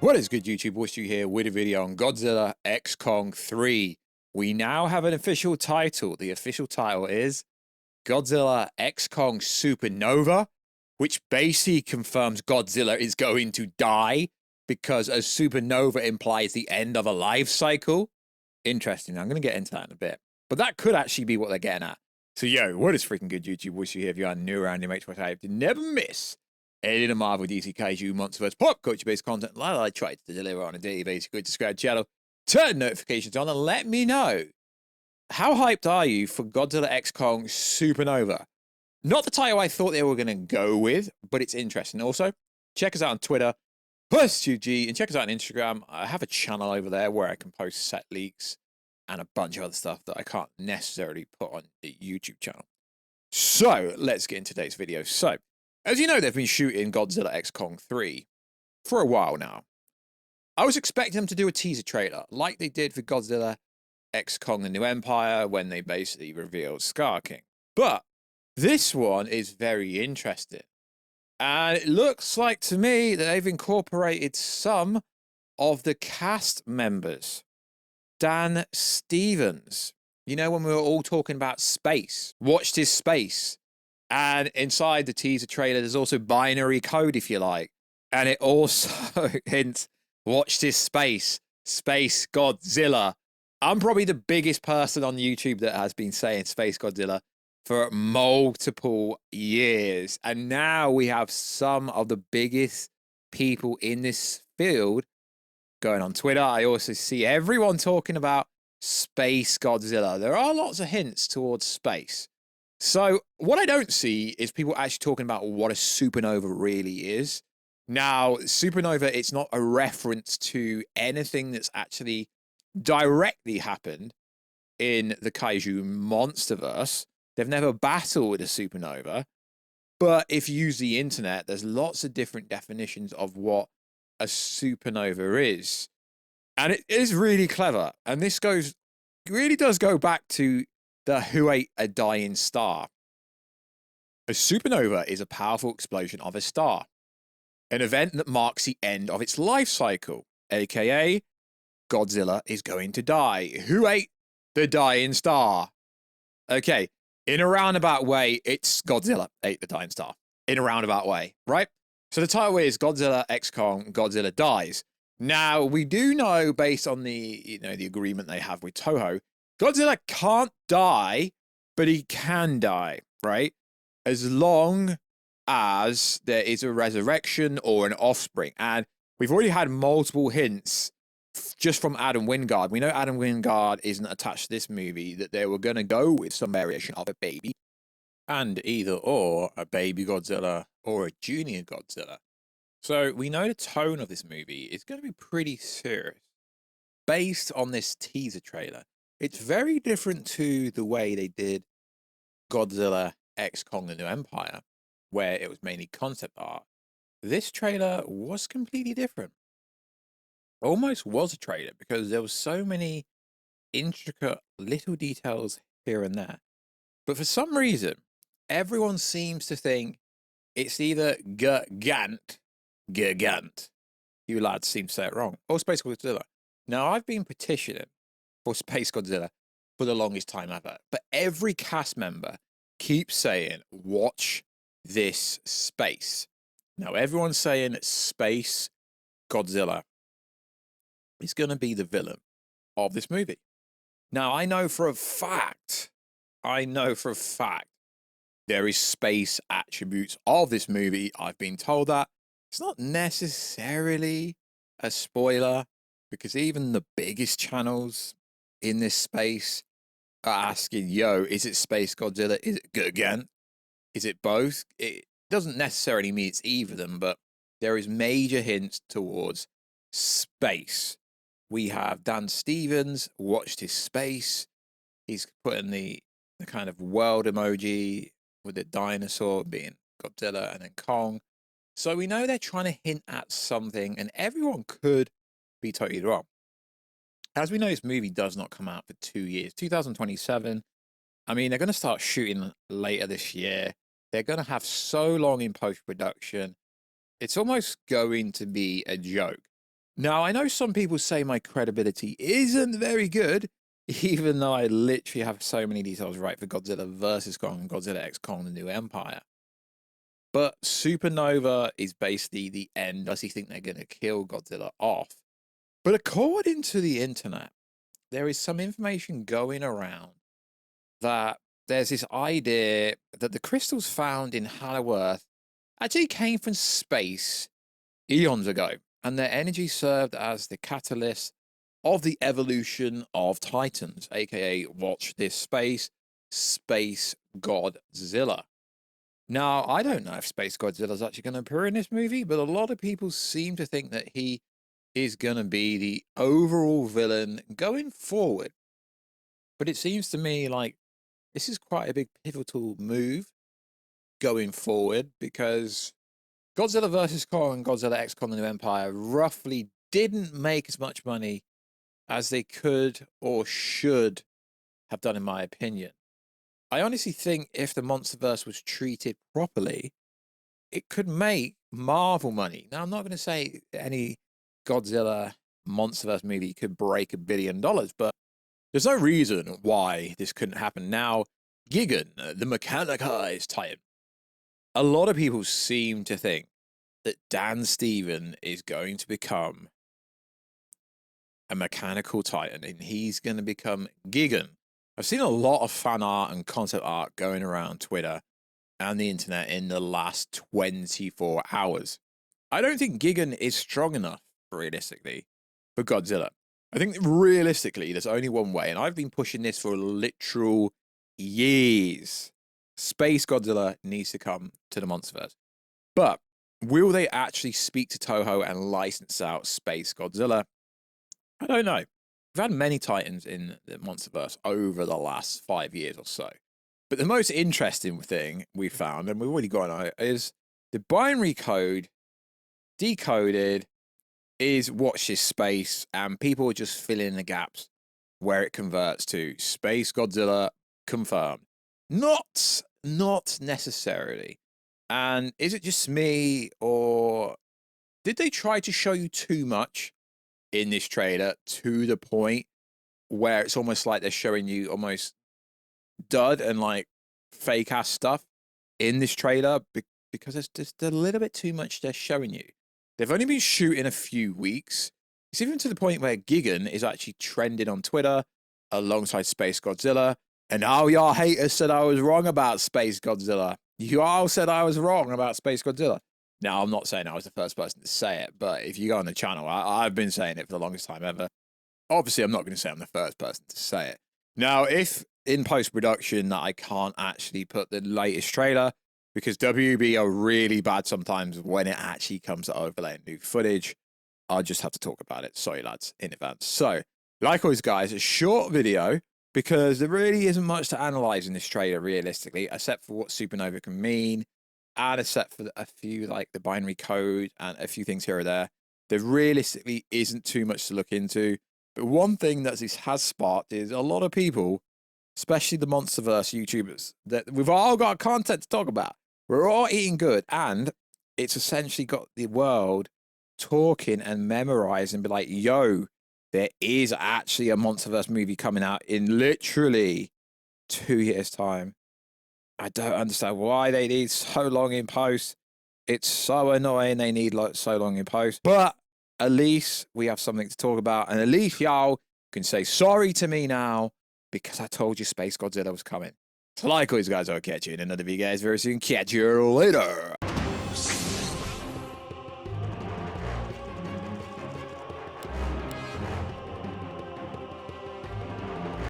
What is good, YouTube? Warstu here with a video on Godzilla X Kong 3. We now have an official title. The official title is Godzilla X Kong SuperNova, which basically confirms Godzilla is going to die because a supernova implies the end of a life cycle. Interesting. I'm going to get into that in a bit. But that could actually be what they're getting at. So, yo, what is freaking good, YouTube? Warstu here. If you are new around here, make sure to never miss any of the Marvel, DC, Kaiju, MonsterVerse, pop culture-based content like I try to deliver on a daily basis. Go to subscribe channel, turn notifications on, and let me know, how hyped are you for Godzilla X Kong SuperNova? Not the title I thought they were going to go with, but it's interesting. Also, check us out on Twitter, +2G, and check us out on Instagram. I have a channel over there where I can post set leaks and a bunch of other stuff that I can't necessarily put on the YouTube channel. So, let's get into today's video. So, as you know, they've been shooting Godzilla X Kong 3 for a while now. I was expecting them to do a teaser trailer like they did for Godzilla X Kong The New Empire when they basically revealed Scar King. But this one is very interesting. And it looks like to me that they've incorporated some of the cast members. Dan Stevens, you know, when we were all talking about space, watched his space. And inside the teaser trailer, there's also binary code, if you like. And it also hints, watch this space Godzilla. I'm probably the biggest person on YouTube that has been saying Space Godzilla for multiple years. And now we have some of the biggest people in this field going on Twitter. I also see everyone talking about Space Godzilla. There are lots of hints towards space. So what I don't see is people actually talking about what a supernova really is. Now, supernova, it's not a reference to anything that's actually directly happened in the Kaiju MonsterVerse. They've never battled a supernova. But if you use the internet, there's lots of different definitions of what a supernova is. And it is really clever. And this really does go back to the Who Ate a Dying Star. A supernova is a powerful explosion of a star, an event that marks the end of its life cycle, aka Godzilla is going to die. Who ate the dying star? Okay, in a roundabout way, it's Godzilla ate the dying star. In a roundabout way, right? So the title is Godzilla X Kong, Godzilla dies. Now, we do know, based on the agreement they have with Toho, Godzilla can't die, but he can die, right? As long as there is a resurrection or an offspring. And we've already had multiple hints just from Adam Wingard. We know Adam Wingard isn't attached to this movie, that they were going to go with some variation of a baby. And either or, a baby Godzilla or a junior Godzilla. So we know the tone of this movie is going to be pretty serious. Based on this teaser trailer, it's very different to the way they did Godzilla X Kong The New Empire, where it was mainly concept art. This trailer was completely different. Almost was a trailer because there was so many intricate little details here and there. But for some reason, everyone seems to think it's either Gigant, you lads seem to say it wrong, or Space Godzilla. Now, I've been petitioning for Space Godzilla for the longest time ever, but every cast member keeps saying, watch this space. Now, everyone's saying Space Godzilla is going to be the villain of this movie. Now, I know for a fact, there is space attributes of this movie. I've been told that. It's not necessarily a spoiler, because even the biggest channels in this space are asking, yo, is it Space Godzilla? Is it Gigant? Is it both? It doesn't necessarily mean it's either of them, but there is major hints towards space. We have Dan Stevens, watched his space. He's putting the kind of world emoji with the dinosaur being Godzilla and then Kong. So we know they're trying to hint at something, and everyone could be totally wrong. As we know, this movie does not come out for 2 years. 2027. I mean, they're going to start shooting later this year. They're going to have so long in post-production. It's almost going to be a joke. Now, I know some people say my credibility isn't very good, even though I literally have so many details right for Godzilla vs. Kong and Godzilla X Kong, The New Empire. But SuperNova is basically the end. Does he think they're going to kill Godzilla off? But according to the internet, there is some information going around that there's this idea that the crystals found in Hollow Earth actually came from space eons ago, and their energy served as the catalyst of the evolution of Titans, aka watch this space, Space Godzilla. Now, I don't know if Space Godzilla is actually going to appear in this movie, but a lot of people seem to think that he is going to be the overall villain going forward. But it seems to me like this is quite a big pivotal move going forward, because Godzilla vs. Kong and Godzilla X Kong: The New Empire roughly didn't make as much money as they could or should have done, in my opinion. I honestly think if the MonsterVerse was treated properly, it could make Marvel money. Now, I'm not going to say any Godzilla MonsterVerse movie could break $1 billion, but there's no reason why this couldn't happen. Now, Gigan, the mechanized Titan. A lot of people seem to think that Dan Steven is going to become a mechanical Titan, and he's going to become Gigan. I've seen a lot of fan art and concept art going around Twitter and the internet in the last 24 hours. I don't think Gigan is strong enough, realistically, for Godzilla. I think realistically, there's only one way, and I've been pushing this for literal years. Space Godzilla needs to come to the MonsterVerse. But will they actually speak to Toho and license out Space Godzilla? I don't know. We've had many Titans in the MonsterVerse over the last 5 years or so. But the most interesting thing we found, and we've already gone on it, is the binary code decoded is watch this space, and people are just filling in the gaps where it converts to Space Godzilla confirmed. Not necessarily. And is it just me, or did they try to show you too much in this trailer to the point where it's almost like they're showing you almost dud and like fake ass stuff in this trailer, because there's just a little bit too much they're showing you. They've only been shooting a few weeks. It's even to the point where Gigan is actually trending on Twitter alongside Space Godzilla. And all y'all haters said I was wrong about Space Godzilla. You all said I was wrong about Space Godzilla. Now, I'm not saying I was the first person to say it, but if you go on the channel, I've been saying it for the longest time ever. Obviously, I'm not going to say I'm the first person to say it. Now, if in post-production that I can't actually put the latest trailer, because WB are really bad sometimes when it actually comes to overlaying new footage, I'll just have to talk about it. Sorry, lads, in advance. So, like always, guys, a short video, because there really isn't much to analyze in this trailer, realistically, except for what SuperNova can mean, and except for a few, like the binary code and a few things here or there. There realistically isn't too much to look into. But one thing that this has sparked is a lot of people, especially the MonsterVerse YouTubers, that we've all got content to talk about. We're all eating good, and it's essentially got the world talking and memorizing, be like, yo, there is actually a MonsterVerse movie coming out in literally 2 years' time. I don't understand why they need so long in post. It's so annoying they need like so long in post. But at least we have something to talk about, and at least y'all can say sorry to me now, because I told you Space Godzilla was coming. So like always, guys, I'll catch you in another video, guys, very soon. Catch you later.